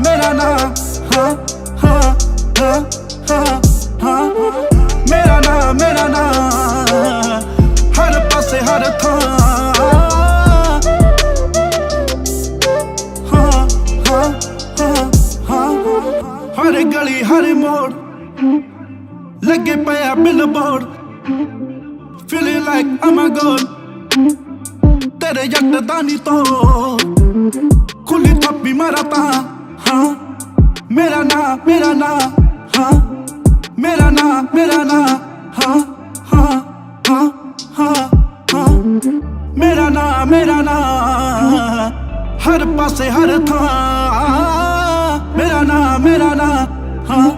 मेरा नाम, हाँ हाँ हाँ हाँ हाँ, मेरा नाम हर पासे हर थां, हाँ हाँ हाँ हाँ, हर गली हर मोड़ लगे पे billboard, feeling like I'm a god, तेरे यकदानी तो खुली थप्पी मरता, हाँ मेरा नाम, हाँ मेरा नाम, हाँ हाँ हाँ हाँ हाँ, मेरा नाम हर पासे हर थां, मेरा नाम, हाँ।